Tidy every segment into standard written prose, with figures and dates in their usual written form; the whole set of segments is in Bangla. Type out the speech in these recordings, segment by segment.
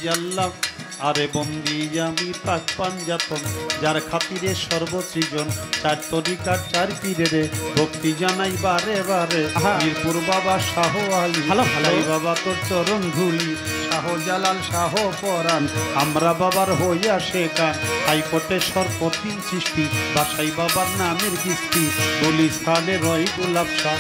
জানলাম আরে বন্দি আমি পাক পাঞ্জাতন যার খাতিরে সর্বসৃজন চার তরিকার চার পীরের ভক্তি জানাই বারে বারে মিরপুর বাবা শাহ আলী ভাই বাবা তোর চরণ ধুলি শাহ জালাল শাহ পরাণ আমরা বাবার হইয়া শেখান হাইকোর্টে সর্বতিন সৃষ্টি বাসাই বাবার নামের কিস্তি গুলিস্তানে রয় গোলাপ শাহ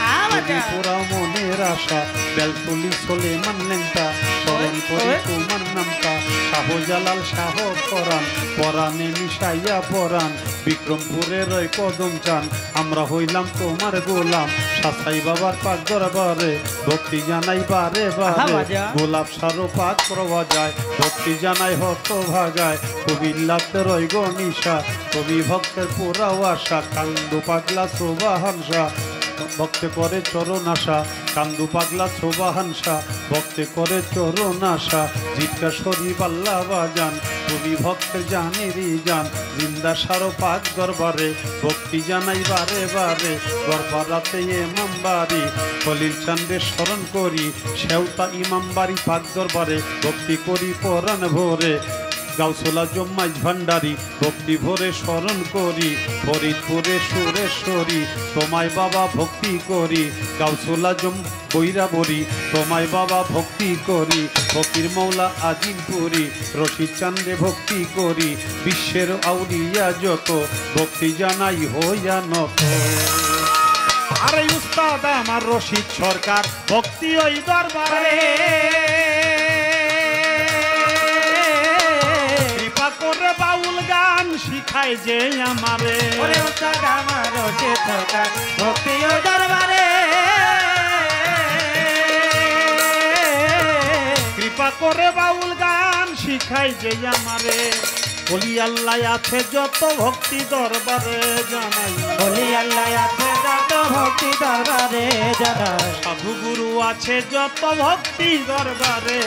পুরা মনের আশা বেলতুলি সোলেমান লেংটা স্মরণ করে তোমার নামটা শাহ জালাল শাহ পরাণ পরাণে মিশাইয়া পরাণ বিক্রমপুরে রয় কদম চান আমরা হইলাম তোমার গোলাম সাসাই বাবার পাক দরবারে ভক্তি জানাই বারে বারে গোলাপ সারো পাক প্রভা যায় ভক্তি জানাই হত ভাগায় কবিল্লাতে রয় গনিশা কবি ভক্তের পুরাও আশা কান্দু পাগলা শোভাহানসা ভক্তে করে চরণ আশা কান্দু পাগলা শোভাহানসা ভক্তে করে চরণ আশা জিৎকা শরীফ আল্লাহ বাজান কবি ভক্তের জানেরই জান জিন্দা সারো পাক দরবারে ভক্তি জানাই বারে বারে দরবারাতে ইমামবাড়ি খলিল চান্দের স্মরণ করি সেওতা ইমামবাড়ি পাক দরবারে ভক্তি করি পরাণ ভোরে গাউসলা জম্মাই ভান্ডারি ভক্তি ভরে স্মরণ করি ফরিদপুরে সুরেশ্বরী তোমায় বাবা ভক্তি করি গাউসলা জম বৈরা বরি তোমায় বাবা ভক্তি করি ফকির মৌলা আজিমপুরি রশিদ চান্দে ভক্তি করি বিশ্বের আউলিয়া যত ভক্তি জানাই হইয়া নত আরে উস্তাদ আমার রশিদ সরকার ভক্তি ওই দরবারে করে বাউল গান শিখায় যে আমারে ওরে উস্তাদ আমার রশিদ সরকার ভক্তি ওই দরবারে কৃপা করে বাউল গান শিখায় যে আমারে বলি আল্লাহ আছে যত ভক্তি দরবারে জানাই বলি আল্লাহ আছে যত ভক্তি দরবারে জানাই সাধু গুরু আছে যত ভক্তি দরবারে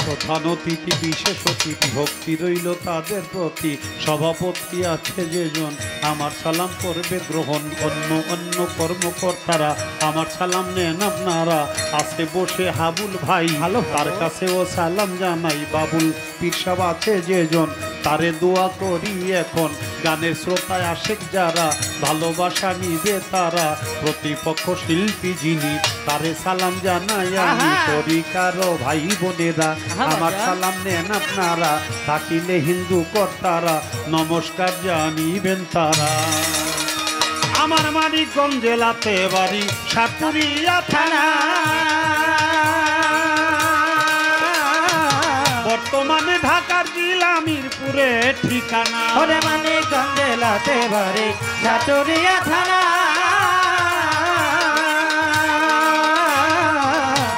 প্রধান অতিথি বিশেষ অতিথি ভক্তি রইল তাদের প্রতি সভাপতি আছে যেজন আমার সালাম করবে গ্রহণ অন্য অন্য কর্মকর্তারা আমার সালাম নেন আপনারা আছে বসে হাবুল ভাই ভালো তার কাছেও সালাম জানাই বাবুল পীর সাহেব আছে যেজন তারে দোয়া করি এখন গানের শ্রোতায় আশেক যারা ভালোবাসা নিবে তারা প্রতিপক্ষ শিল্পী যিনি তারে সালাম জানাই আমি করি কারো ভাই বোনেরা আমার সালাম নেন আপনারা থাকিলে হিন্দু কর্তারা নমস্কার জানিবেন তারা আমার মানিকগঞ্জ জেলাতে বাড়ি সাতপুরিয়া থানা বর্তমানে ঢাকার জেলা মিরপুরে ঠিকানা ওরে মানিকগঞ্জ জেলাতে বাড়ি সাতপুরিয়া থানা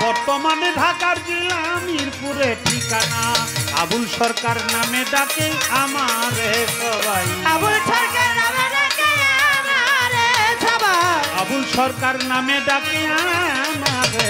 বর্তমানে ঢাকার জেলা মিরপুরে ঠিকানা আবুল সরকার নামে ডাকে আমারে সবাই আবুল সরকার নামে ডাকে আমারে সবাই আবুল সরকার নামে ডাকে আমারে